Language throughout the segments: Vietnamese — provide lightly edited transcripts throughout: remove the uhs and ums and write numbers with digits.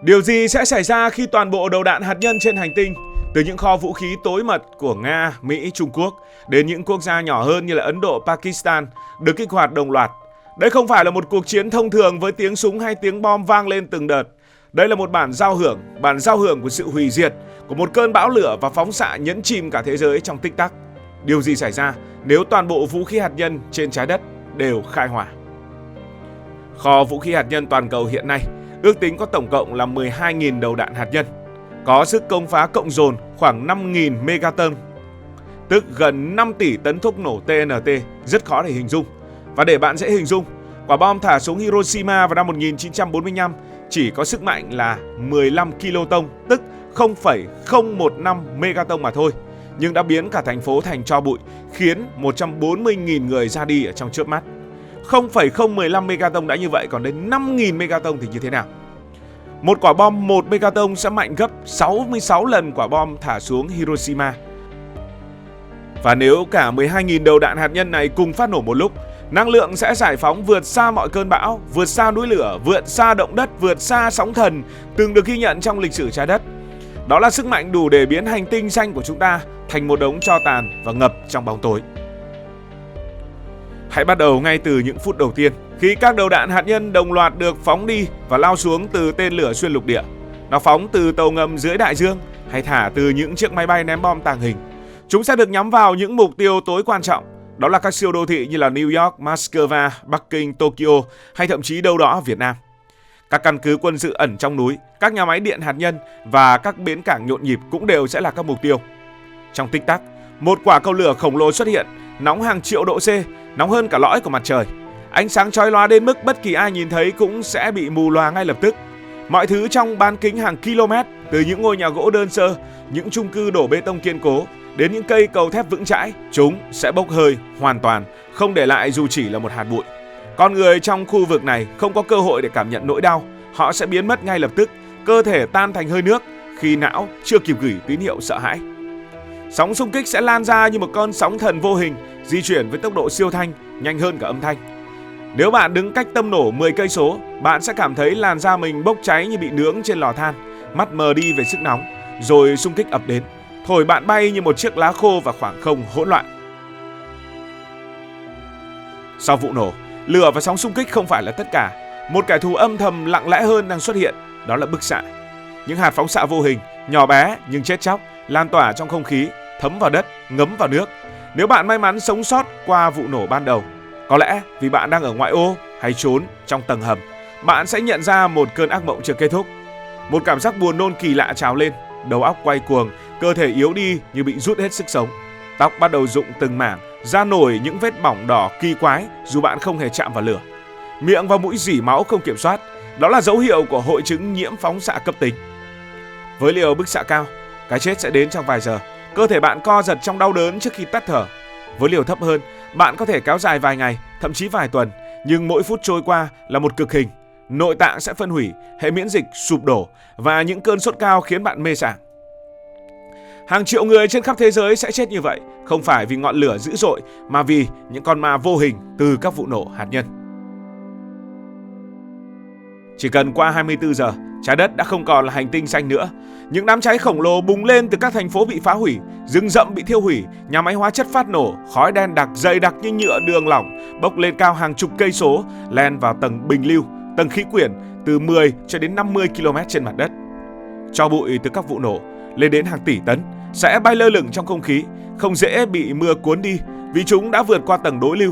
Điều gì sẽ xảy ra khi toàn bộ đầu đạn hạt nhân trên hành tinh, từ những kho vũ khí tối mật của Nga, Mỹ, Trung Quốc đến những quốc gia nhỏ hơn như là Ấn Độ, Pakistan được kích hoạt đồng loạt? Đây không phải là một cuộc chiến thông thường với tiếng súng hay tiếng bom vang lên từng đợt. Đây là một bản giao hưởng của sự hủy diệt, của một cơn bão lửa và phóng xạ nhấn chìm cả thế giới trong tích tắc. Điều gì xảy ra nếu toàn bộ vũ khí hạt nhân trên trái đất đều khai hỏa? Kho vũ khí hạt nhân toàn cầu hiện nay ước tính có tổng cộng là 12.000 đầu đạn hạt nhân, có sức công phá cộng dồn khoảng 5.000 megaton, tức gần 5 tỷ tấn thuốc nổ TNT, rất khó để hình dung. Và để bạn dễ hình dung, quả bom thả xuống Hiroshima vào năm 1945 chỉ có sức mạnh là 15 kiloton, tức 0,015 megaton mà thôi, nhưng đã biến cả thành phố thành tro bụi, khiến 140.000 người ra đi ở trong chớp mắt. 0,015 megaton đã như vậy, còn đến 5.000 megaton thì như thế nào? Một quả bom 1 megaton sẽ mạnh gấp 66 lần quả bom thả xuống Hiroshima. Và nếu cả 12.000 đầu đạn hạt nhân này cùng phát nổ một lúc, năng lượng sẽ giải phóng vượt xa mọi cơn bão, vượt xa núi lửa, vượt xa động đất, vượt xa sóng thần từng được ghi nhận trong lịch sử trái đất. Đó là sức mạnh đủ để biến hành tinh xanh của chúng ta thành một đống tro tàn và ngập trong bóng tối. Hãy bắt đầu ngay từ những phút đầu tiên, khi các đầu đạn hạt nhân đồng loạt được phóng đi và lao xuống từ tên lửa xuyên lục địa. Nó phóng từ tàu ngầm dưới đại dương hay thả từ những chiếc máy bay ném bom tàng hình. Chúng sẽ được nhắm vào những mục tiêu tối quan trọng. Đó là các siêu đô thị như là New York, Moscow, Bắc Kinh, Tokyo hay thậm chí đâu đó ở Việt Nam. Các căn cứ quân sự ẩn trong núi, các nhà máy điện hạt nhân và các bến cảng nhộn nhịp cũng đều sẽ là các mục tiêu. Trong tích tắc, một quả cầu lửa khổng lồ xuất hiện, nóng hàng triệu độ C, nóng hơn cả lõi của mặt trời. Ánh sáng chói lóa đến mức bất kỳ ai nhìn thấy cũng sẽ bị mù lòa ngay lập tức. Mọi thứ trong bán kính hàng km, từ những ngôi nhà gỗ đơn sơ, những chung cư đổ bê tông kiên cố đến những cây cầu thép vững chãi, chúng sẽ bốc hơi hoàn toàn, không để lại dù chỉ là một hạt bụi. Con người trong khu vực này không có cơ hội để cảm nhận nỗi đau, họ sẽ biến mất ngay lập tức, cơ thể tan thành hơi nước khi não chưa kịp gửi tín hiệu sợ hãi. Sóng xung kích sẽ lan ra như một con sóng thần vô hình, di chuyển với tốc độ siêu thanh, nhanh hơn cả âm thanh. Nếu bạn đứng cách tâm nổ 10 cây số, bạn sẽ cảm thấy làn da mình bốc cháy như bị nướng trên lò than, mắt mờ đi về sức nóng, rồi xung kích ập đến, thổi bạn bay như một chiếc lá khô vào khoảng không hỗn loạn. Sau vụ nổ, lửa và sóng xung kích không phải là tất cả. Một kẻ thù âm thầm lặng lẽ hơn đang xuất hiện, đó là bức xạ. Những hạt phóng xạ vô hình, nhỏ bé nhưng chết chóc, lan tỏa trong không khí, thấm vào đất, ngấm vào nước. Nếu bạn may mắn sống sót qua vụ nổ ban đầu, có lẽ vì bạn đang ở ngoại ô hay trốn trong tầng hầm, bạn sẽ nhận ra một cơn ác mộng chưa kết thúc. Một cảm giác buồn nôn kỳ lạ trào lên, đầu óc quay cuồng, cơ thể yếu đi như bị rút hết sức sống. Tóc bắt đầu rụng từng mảng, da nổi những vết bỏng đỏ kỳ quái dù bạn không hề chạm vào lửa. Miệng và mũi rỉ máu không kiểm soát, đó là dấu hiệu của hội chứng nhiễm phóng xạ cấp tính. Với liều bức xạ cao, cái chết sẽ đến trong vài giờ. Cơ thể bạn co giật trong đau đớn trước khi tắt thở. Với liều thấp hơn, bạn có thể kéo dài vài ngày, thậm chí vài tuần, nhưng mỗi phút trôi qua là một cực hình. Nội tạng sẽ phân hủy, hệ miễn dịch sụp đổ và những cơn sốt cao khiến bạn mê sảng. Hàng triệu người trên khắp thế giới sẽ chết như vậy, không phải vì ngọn lửa dữ dội mà vì những con ma vô hình từ các vụ nổ hạt nhân. Chỉ cần qua 24 giờ, trái đất đã không còn là hành tinh xanh nữa. Những đám cháy khổng lồ bùng lên từ các thành phố bị phá hủy, rừng rậm bị thiêu hủy, nhà máy hóa chất phát nổ, khói đen đặc dày đặc như nhựa đường lỏng bốc lên cao hàng chục cây số, len vào tầng bình lưu, tầng khí quyển từ 10 cho đến 50 km trên mặt đất. Tro bụi từ các vụ nổ lên đến hàng tỷ tấn sẽ bay lơ lửng trong không khí, không dễ bị mưa cuốn đi vì chúng đã vượt qua tầng đối lưu.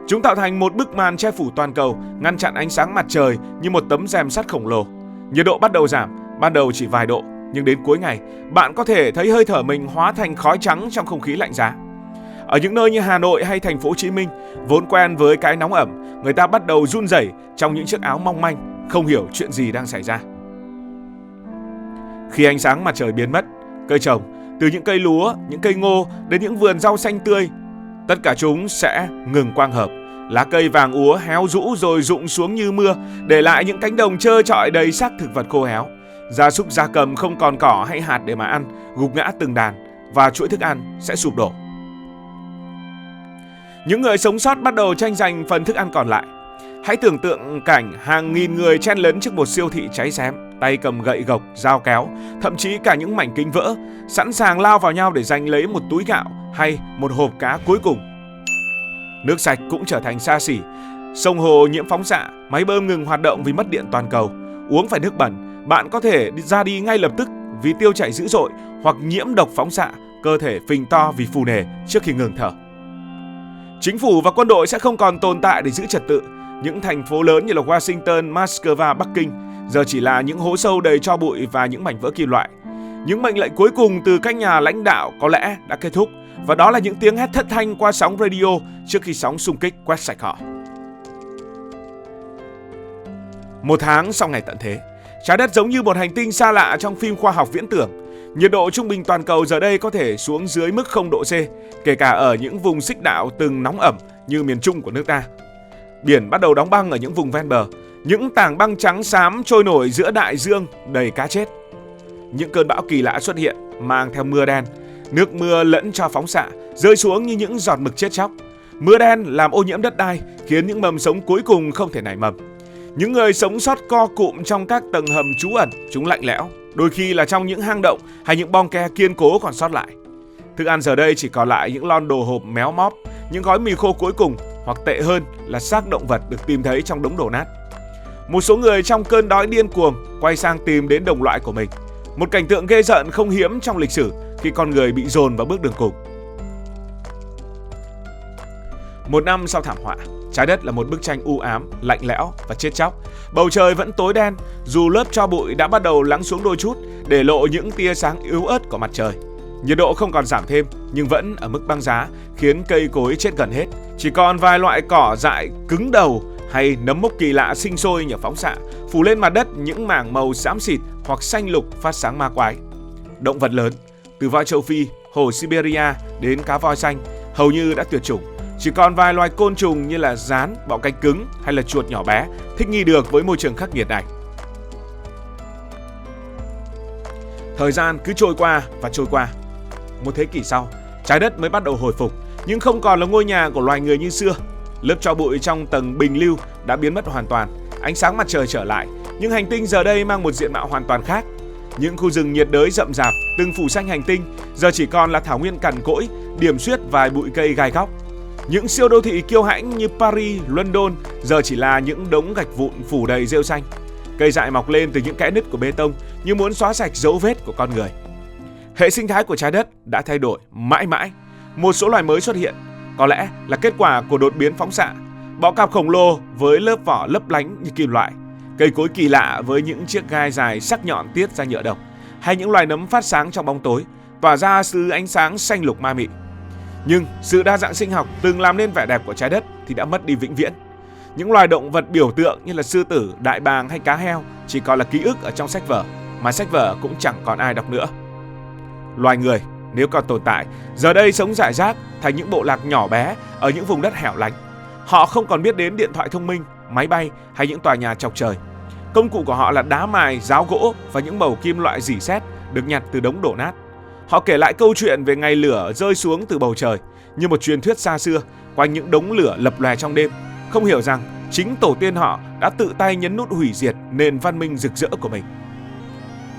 Chúng tạo thành một bức màn che phủ toàn cầu, ngăn chặn ánh sáng mặt trời như một tấm rèm sắt khổng lồ. Nhiệt độ bắt đầu giảm, ban đầu chỉ vài độ, nhưng đến cuối ngày, bạn có thể thấy hơi thở mình hóa thành khói trắng trong không khí lạnh giá. Ở những nơi như Hà Nội hay thành phố Hồ Chí Minh, vốn quen với cái nóng ẩm, người ta bắt đầu run rẩy trong những chiếc áo mong manh, không hiểu chuyện gì đang xảy ra. Khi ánh sáng mặt trời biến mất, cây trồng, từ những cây lúa, những cây ngô đến những vườn rau xanh tươi, tất cả chúng sẽ ngừng quang hợp. Lá cây vàng úa héo rũ rồi rụng xuống như mưa, để lại những cánh đồng trơ trọi đầy xác thực vật khô héo. Gia súc gia cầm không còn cỏ hay hạt để mà ăn, gục ngã từng đàn và chuỗi thức ăn sẽ sụp đổ. Những người sống sót bắt đầu tranh giành phần thức ăn còn lại. Hãy tưởng tượng cảnh hàng nghìn người chen lấn trước một siêu thị cháy xém. tay cầm gậy gộc, dao kéo, thậm chí cả những mảnh kính vỡ, sẵn sàng lao vào nhau để giành lấy một túi gạo hay một hộp cá cuối cùng. Nước sạch cũng trở thành xa xỉ. Sông hồ nhiễm phóng xạ, máy bơm ngừng hoạt động vì mất điện toàn cầu. Uống phải nước bẩn, bạn có thể ra đi ngay lập tức vì tiêu chảy dữ dội, hoặc nhiễm độc phóng xạ, cơ thể phình to vì phù nề trước khi ngừng thở. Chính phủ và quân đội sẽ không còn tồn tại để giữ trật tự. Những thành phố lớn như là Washington, Moscow, Bắc Kinh giờ chỉ là những hố sâu đầy tro bụi và những mảnh vỡ kim loại. Những mệnh lệnh cuối cùng từ các nhà lãnh đạo có lẽ đã kết thúc, và đó là những tiếng hét thất thanh qua sóng radio trước khi sóng xung kích quét sạch họ. Một tháng sau ngày tận thế, trái đất giống như một hành tinh xa lạ trong phim khoa học viễn tưởng. Nhiệt độ trung bình toàn cầu giờ đây có thể xuống dưới mức 0 độ C, kể cả ở những vùng xích đạo từng nóng ẩm như miền Trung của nước ta. Biển bắt đầu đóng băng ở những vùng ven bờ, những tảng băng trắng xám trôi nổi giữa đại dương đầy cá chết. Những cơn bão kỳ lạ xuất hiện mang theo mưa đen, nước mưa lẫn tro phóng xạ rơi xuống như những giọt mực chết chóc. Mưa đen làm ô nhiễm đất đai, khiến những mầm sống cuối cùng không thể nảy mầm. Những người sống sót co cụm trong các tầng hầm trú ẩn, chúng lạnh lẽo, đôi khi là trong những hang động hay những bong ke kiên cố còn sót lại. Thức ăn giờ đây chỉ còn lại những lon đồ hộp méo móp, những gói mì khô cuối cùng, hoặc tệ hơn là xác động vật được tìm thấy trong đống đổ nát. Một số người trong cơn đói điên cuồng quay sang tìm đến đồng loại của mình. Một cảnh tượng ghê rợn không hiếm trong lịch sử khi con người bị dồn vào bước đường cùng. Một năm sau thảm họa, trái đất là một bức tranh u ám, lạnh lẽo và chết chóc. Bầu trời vẫn tối đen, dù lớp tro bụi đã bắt đầu lắng xuống đôi chút, để lộ những tia sáng yếu ớt của mặt trời. Nhiệt độ không còn giảm thêm, nhưng vẫn ở mức băng giá, khiến cây cối chết gần hết. Chỉ còn vài loại cỏ dại cứng đầu hay nấm mốc kỳ lạ sinh sôi nhờ phóng xạ, phủ lên mặt đất những mảng màu xám xịt hoặc xanh lục phát sáng ma quái. Động vật lớn, từ voi châu Phi, hổ Siberia đến cá voi xanh, hầu như đã tuyệt chủng. Chỉ còn vài loài côn trùng như là gián, bọ cánh cứng hay là chuột nhỏ bé thích nghi được với môi trường khắc nghiệt này. Thời gian cứ trôi qua và trôi qua. Một thế kỷ sau, trái đất mới bắt đầu hồi phục, nhưng không còn là ngôi nhà của loài người như xưa. Lớp tro bụi trong tầng bình lưu đã biến mất hoàn toàn, ánh sáng mặt trời trở lại, nhưng hành tinh giờ đây mang một diện mạo hoàn toàn khác. Những khu rừng nhiệt đới rậm rạp từng phủ xanh hành tinh giờ chỉ còn là thảo nguyên cằn cỗi, điểm xuyết vài bụi cây gai góc. Những siêu đô thị kiêu hãnh như Paris, London giờ chỉ là những đống gạch vụn phủ đầy rêu xanh. Cây dại mọc lên từ những kẽ nứt của bê tông như muốn xóa sạch dấu vết của con người. Hệ sinh thái của trái đất đã thay đổi mãi mãi. Một số loài mới xuất hiện, có lẽ là kết quả của đột biến phóng xạ. Bọ cạp khổng lồ với lớp vỏ lấp lánh như kim loại, cây cối kỳ lạ với những chiếc gai dài sắc nhọn tiết ra nhựa độc, hay những loài nấm phát sáng trong bóng tối, tỏa ra thứ ánh sáng xanh lục ma mị. Nhưng sự đa dạng sinh học từng làm nên vẻ đẹp của trái đất thì đã mất đi vĩnh viễn. Những loài động vật biểu tượng như là sư tử, đại bàng hay cá heo chỉ còn là ký ức ở trong sách vở, mà sách vở cũng chẳng còn ai đọc nữa. Loài người, nếu còn tồn tại, giờ đây sống rải rác thành những bộ lạc nhỏ bé ở những vùng đất hẻo lánh. Họ không còn biết đến điện thoại thông minh, máy bay hay những tòa nhà chọc trời. Công cụ của họ là đá mài, giáo gỗ và những mẩu kim loại rỉ sét được nhặt từ đống đổ nát. Họ kể lại câu chuyện về ngày lửa rơi xuống từ bầu trời như một truyền thuyết xa xưa quanh những đống lửa lập lòe trong đêm, không hiểu rằng chính tổ tiên họ đã tự tay nhấn nút hủy diệt nền văn minh rực rỡ của mình.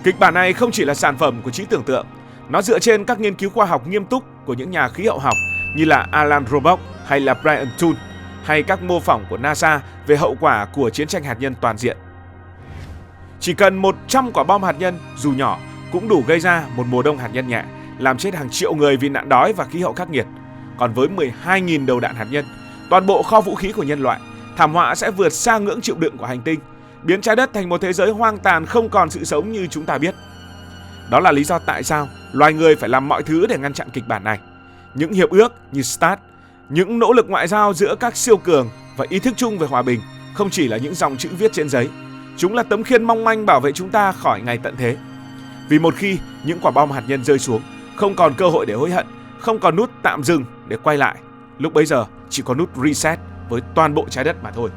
Kịch bản này không chỉ là sản phẩm của trí tưởng tượng, nó dựa trên các nghiên cứu khoa học nghiêm túc của những nhà khí hậu học như là Alan Robock hay là Brian Toole, hay các mô phỏng của NASA về hậu quả của chiến tranh hạt nhân toàn diện. Chỉ cần 100 quả bom hạt nhân dù nhỏ cũng đủ gây ra một mùa đông hạt nhân nhẹ, làm chết hàng triệu người vì nạn đói và khí hậu khắc nghiệt. Còn với 12.000 đầu đạn hạt nhân, toàn bộ kho vũ khí của nhân loại, thảm họa sẽ vượt xa ngưỡng chịu đựng của hành tinh, biến trái đất thành một thế giới hoang tàn không còn sự sống như chúng ta biết. Đó là lý do tại sao loài người phải làm mọi thứ để ngăn chặn kịch bản này. Những hiệp ước như START, những nỗ lực ngoại giao giữa các siêu cường và ý thức chung về hòa bình không chỉ là những dòng chữ viết trên giấy. Chúng là tấm khiên mong manh bảo vệ chúng ta khỏi ngày tận thế. Vì một khi những quả bom hạt nhân rơi xuống, không còn cơ hội để hối hận, không còn nút tạm dừng để quay lại. Lúc bấy giờ chỉ có nút reset với toàn bộ trái đất mà thôi.